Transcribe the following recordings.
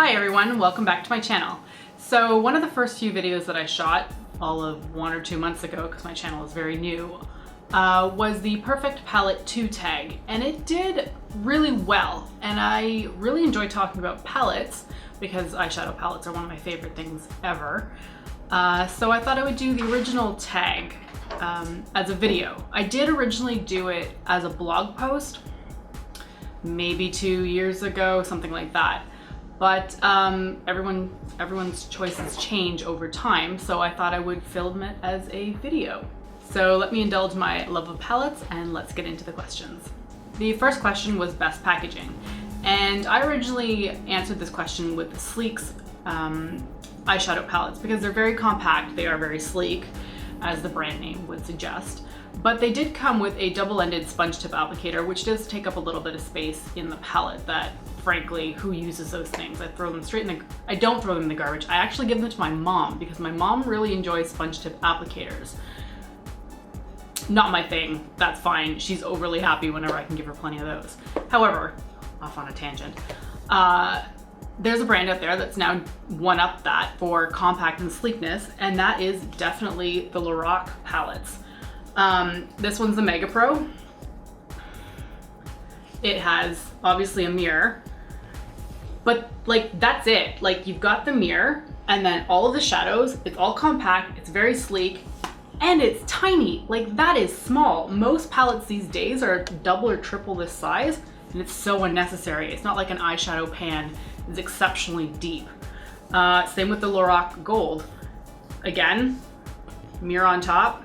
Hi everyone, welcome back to my channel. So one of the first few videos that I shot, all of 1 or 2 months ago, because my channel is very new, was the Perfect Palette 2 tag, and it did really well. And I really enjoy talking about palettes because eyeshadow palettes are one of my favorite things ever. So I thought I would do the original tag as a video. I did originally do it as a blog post, maybe 2 years ago, something like that. But everyone's choices change over time, so I thought I would film it as a video. So let me indulge my love of palettes and let's get into the questions. The first question was best packaging. And I originally answered this question with Sleek's eyeshadow palettes because they're very compact, they are very sleek, as the brand name would suggest. But they did come with a double-ended sponge tip applicator, which does take up a little bit of space in the palette that, frankly, who uses those things? I throw them straight in the, I don't throw them in the garbage. I actually give them to my mom because my mom really enjoys sponge tip applicators. Not my thing, that's fine. She's overly happy whenever I can give her plenty of those. However, off on a tangent, there's a brand out there that's now one-upped that for compact and sleekness, and that is definitely the LORAC palettes. This one's the Mega Pro. It has obviously a mirror, but like that's it. Like you've got the mirror and then all of the shadows, it's all compact, it's very sleek, and it's tiny. Like that is small. Most palettes these days are double or triple this size, and it's so unnecessary. It's not like an eyeshadow pan is exceptionally deep. Same with the LORAC Gold. Again, mirror on top,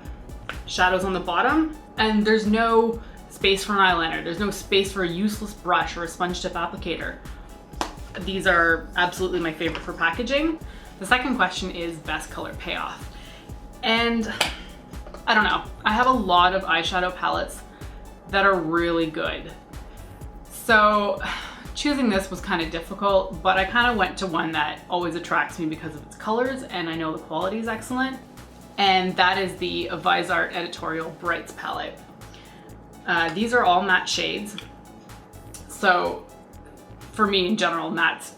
shadows on the bottom, and there's no space for an eyeliner. There's no space for a useless brush or a sponge tip applicator. These are absolutely my favorite for packaging. The second question is best color payoff. And I don't know, I have a lot of eyeshadow palettes that are really good. So choosing this was kind of difficult, but I kind of went to one that always attracts me because of its colors and I know the quality is excellent. And that is the Viseart Editorial Brights palette. These are all matte shades. So for me in general, mattes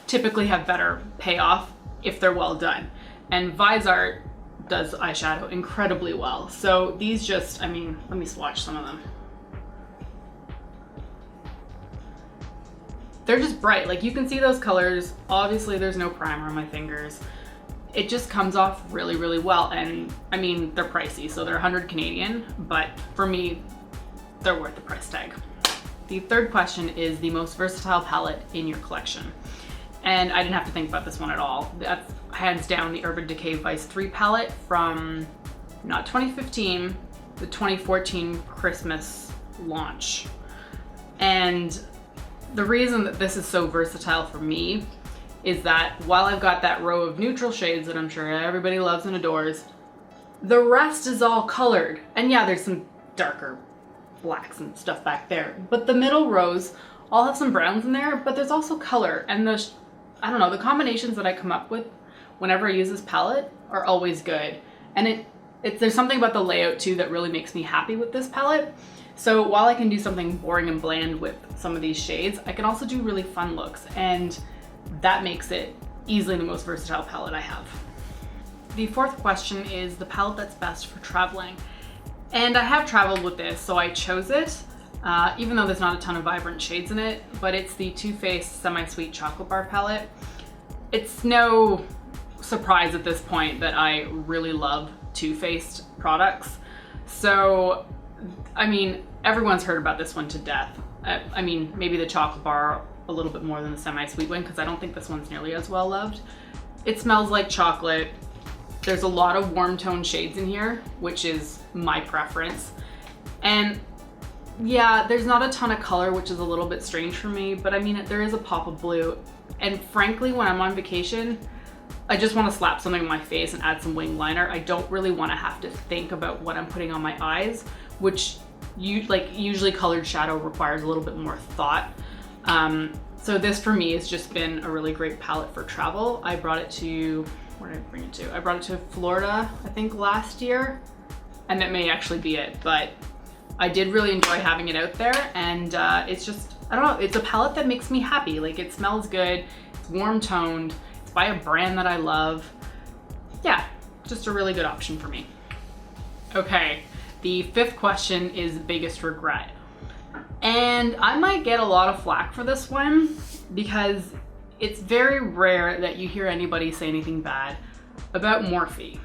typically have better payoff if they're well done. And Viseart does eyeshadow incredibly well. So these just, I mean, let me swatch some of them. They're just bright, like you can see those colors. Obviously there's no primer on my fingers. It just comes off really, really well. And I mean, they're pricey, so they're 100 Canadian, but for me, they're worth the price tag. The third question is the most versatile palette in your collection. And I didn't have to think about this one at all. That's hands down the Urban Decay Vice 3 palette from not 2015, the 2014 Christmas launch. And the reason that this is so versatile for me is that while I've got that row of neutral shades that I'm sure everybody loves and adores, the rest is all colored. And yeah, there's some darker blacks and stuff back there, but the middle rows all have some browns in there, but there's also color. And I don't know, the combinations that I come up with whenever I use this palette are always good. And there's something about the layout too that really makes me happy with this palette. So while I can do something boring and bland with some of these shades, I can also do really fun looks, and that makes it easily the most versatile palette I have. The fourth question is the palette that's best for traveling. And I have traveled with this, so I chose it, even though there's not a ton of vibrant shades in it, but it's the Too Faced Semi-Sweet Chocolate Bar palette. It's no surprise at this point that I really love Too Faced products. So, I mean, everyone's heard about this one to death. I mean, maybe the chocolate bar a little bit more than the semi-sweet one, because I don't think this one's nearly as well loved. It smells like chocolate. There's a lot of warm tone shades in here, which is my preference. And yeah, there's not a ton of color, which is a little bit strange for me, but I mean, there is a pop of blue. And frankly, when I'm on vacation, I just want to slap something on my face and add some wing liner. I don't really want to have to think about what I'm putting on my eyes, which usually colored shadow requires a little bit more thought. So this for me has just been a really great palette for travel. I brought it to, where did I bring it to? I brought it to Florida, I think last year, and that may actually be it, but I did really enjoy having it out there, and it's just I don't know, it's a palette that makes me happy. Like, it smells good, it's warm toned, it's by a brand that I love. Yeah, just a really good option for me. Okay, the fifth question is biggest regret. And I might get a lot of flack for this one because it's very rare that you hear anybody say anything bad about Morphe.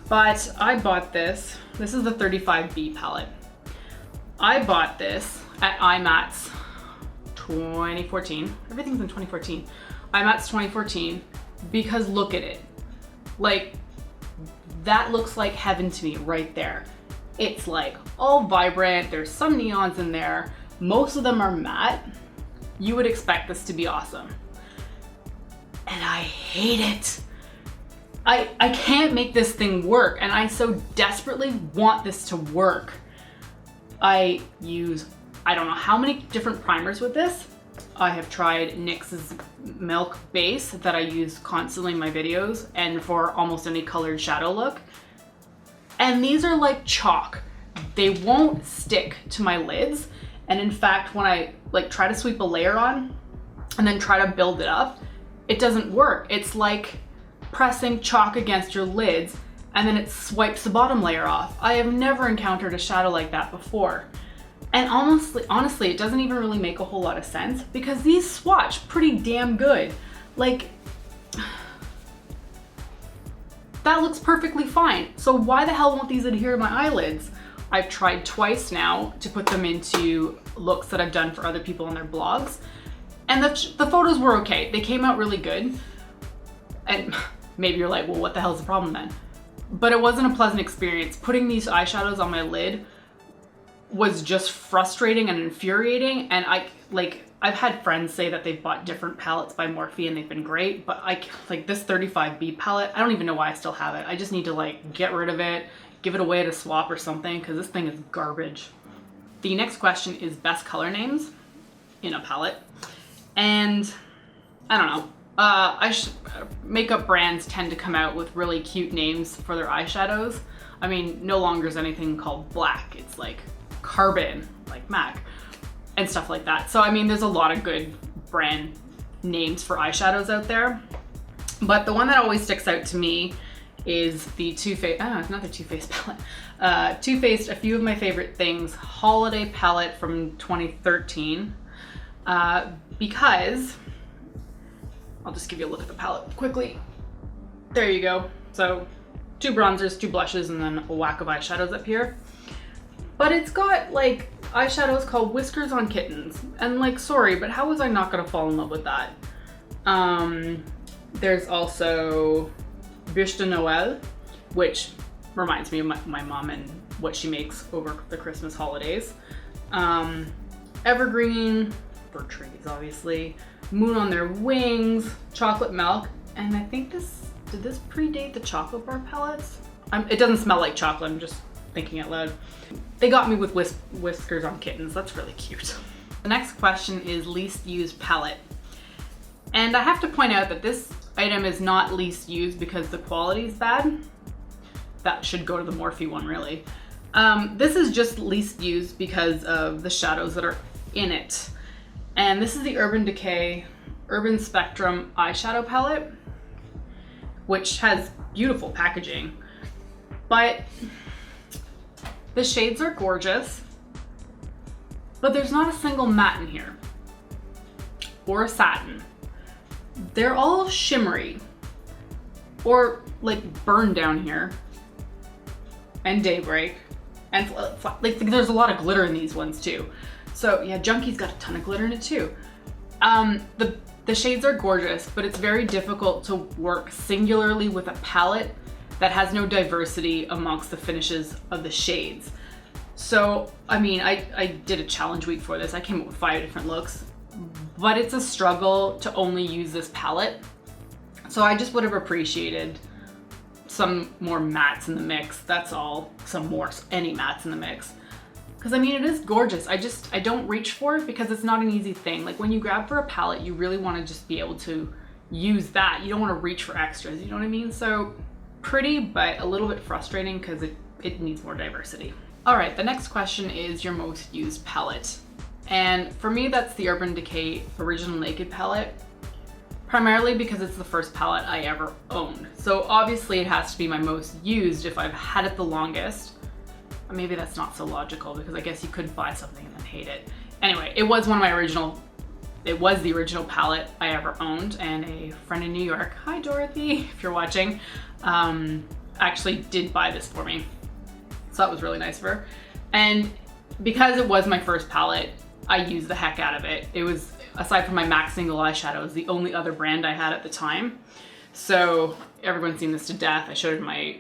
But I bought this. This is the 35B palette. I bought this at IMATS 2014. Everything's in 2014. IMATS 2014 because look at it. Like, that looks like heaven to me right there. It's like all vibrant. There's some neons in there. Most of them are matte. You would expect this to be awesome. And I hate it. I can't make this thing work, and I so desperately want this to work. I use, I don't know how many different primers with this. I have tried NYX's Milk Base that I use constantly in my videos and for almost any colored shadow look. And these are like chalk. They won't stick to my lids. And in fact, when I like try to sweep a layer on and then try to build it up, it doesn't work. It's like pressing chalk against your lids and then it swipes the bottom layer off. I have never encountered a shadow like that before. And honestly, it doesn't even really make a whole lot of sense because these swatch pretty damn good. Like, that looks perfectly fine. So why the hell won't these adhere to my eyelids? I've tried twice now to put them into looks that I've done for other people on their blogs. And the photos were okay. They came out really good. And maybe you're like, well, what the hell's the problem then? But it wasn't a pleasant experience. Putting these eyeshadows on my lid was just frustrating and infuriating. And I've had friends say that they've bought different palettes by Morphe and they've been great, but like this 35B palette, I don't even know why I still have it. I just need to like get rid of it, give it away at a swap or something, because this thing is garbage. The next question is best color names in a palette. And I don't know, makeup brands tend to come out with really cute names for their eyeshadows. I mean, no longer is anything called black. It's like carbon, like MAC, and stuff like that. So I mean, there's a lot of good brand names for eyeshadows out there. But the one that always sticks out to me is the Too Faced, another Too Faced palette. Too Faced, A Few of My Favorite Things holiday palette from 2013. Because, I'll just give you a look at the palette quickly. There you go. So 2 bronzers, 2 blushes, and then a whack of eyeshadows up here. But it's got like eyeshadows called Whiskers on Kittens. And like, sorry, but how was I not gonna fall in love with that? There's also Bûche de Noël, which reminds me of my mom and what she makes over the Christmas holidays. Evergreen, for trees obviously. Moon on Their Wings, Chocolate Milk, and I think did this predate the chocolate bar palettes? It doesn't smell like chocolate, I'm just thinking out loud. They got me with Whiskers on Kittens, that's really cute. The next question is least used palette. And I have to point out that this item is not least used because the quality is bad. That should go to the Morphe one, really. This is just least used because of the shadows that are in it. And this is the Urban Decay Urban Spectrum eyeshadow palette, which has beautiful packaging. But the shades are gorgeous, but there's not a single matte in here, or a satin. They're all shimmery, or like burned down here, and Daybreak, and like there's a lot of glitter in these ones too. So yeah, Junkie's got a ton of glitter in it too. The shades are gorgeous, but it's very difficult to work singularly with a palette that has no diversity amongst the finishes of the shades. So, I mean, I did a challenge week for this. I came up with 5 different looks, but it's a struggle to only use this palette. So I just would have appreciated some more mattes in the mix. That's all, any mattes in the mix. Because I mean, it is gorgeous. I don't reach for it because it's not an easy thing. Like when you grab for a palette, you really want to just be able to use that. You don't want to reach for extras, you know what I mean? So pretty, but a little bit frustrating because it needs more diversity. All right, the next question is your most used palette. And for me, that's the Urban Decay Original Naked palette, primarily because it's the first palette I ever owned. So obviously it has to be my most used if I've had it the longest. Maybe that's not so logical because I guess you could buy something and then hate it. Anyway, it was the original palette I ever owned, and a friend in New York, hi Dorothy, if you're watching, actually did buy this for me. So that was really nice of her. And because it was my first palette, I used the heck out of it. It was, aside from my MAC Single Eyeshadow, it was the only other brand I had at the time. So everyone's seen this to death. I showed it in my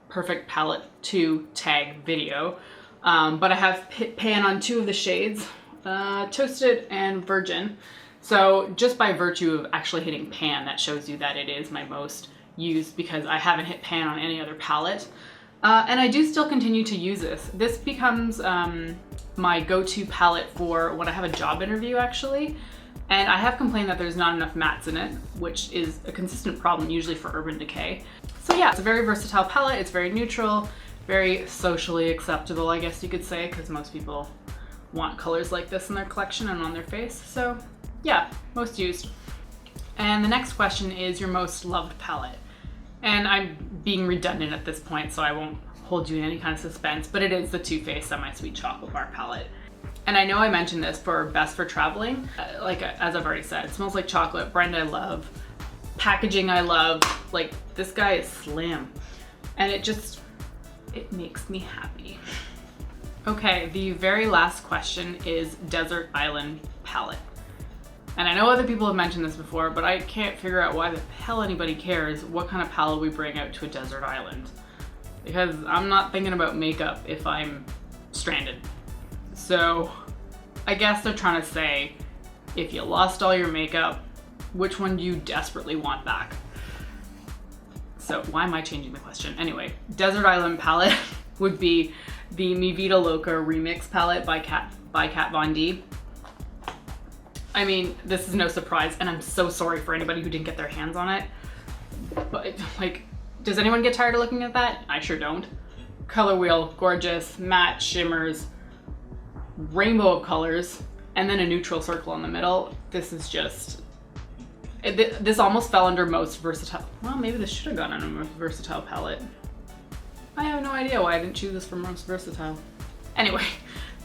Perfect Palette 2 tag video. But I have pan on 2 of the shades, Toasted and Virgin. So just by virtue of actually hitting pan, that shows you that it is my most used because I haven't hit pan on any other palette. And I do still continue to use this. This becomes my go-to palette for when I have a job interview, actually. And I have complained that there's not enough mattes in it, which is a consistent problem usually for Urban Decay. So yeah, it's a very versatile palette. It's very neutral, very socially acceptable, I guess you could say, because most people want colors like this in their collection and on their face. So yeah, most used. And the next question is your most loved palette. And I'm being redundant at this point, so I won't hold you in any kind of suspense, but it is the Too Faced Semi-Sweet Chocolate Bar palette. And I know I mentioned this for best for traveling. Like, as I've already said, it smells like chocolate. Brand I love. Packaging I love. Like, this guy is slim. And it makes me happy. Okay, the very last question is Desert Island palette. And I know other people have mentioned this before, but I can't figure out why the hell anybody cares what kind of palette we bring out to a desert island. Because I'm not thinking about makeup if I'm stranded. So I guess they're trying to say, if you lost all your makeup, which one do you desperately want back? So why am I changing the question? Anyway, Desert Island palette would be the Vida Loca Remix palette by Kat Von D. I mean, this is no surprise, and I'm so sorry for anybody who didn't get their hands on it. But like, does anyone get tired of looking at that? I sure don't. Color wheel, gorgeous, matte shimmers, rainbow of colors, and then a neutral circle in the middle. This is just, this almost fell under most versatile. Well, maybe this should have gone on a most versatile palette. I have no idea why I didn't choose this for most versatile. Anyway,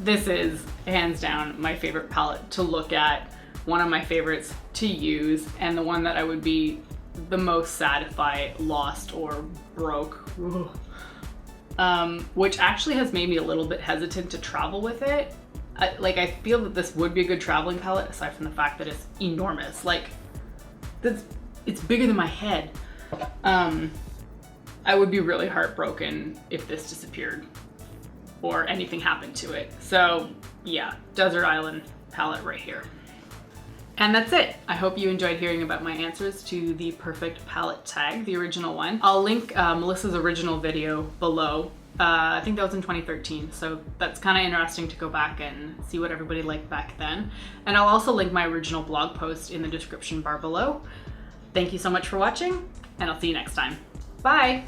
this is hands down my favorite palette to look at, one of my favorites to use, and the one that I would be the most sad if I lost or broke. Which actually has made me a little bit hesitant to travel with it. I feel that this would be a good traveling palette, aside from the fact that it's enormous. Like, it's bigger than my head. I would be really heartbroken if this disappeared or anything happened to it. So yeah, Desert Island palette right here. And that's it. I hope you enjoyed hearing about my answers to the Perfect Palette tag, the original one. I'll link Melissa's original video below. I think that was in 2013, so that's kind of interesting to go back and see what everybody liked back then. And I'll also link my original blog post in the description bar below. Thank you so much for watching, and I'll see you next time. Bye!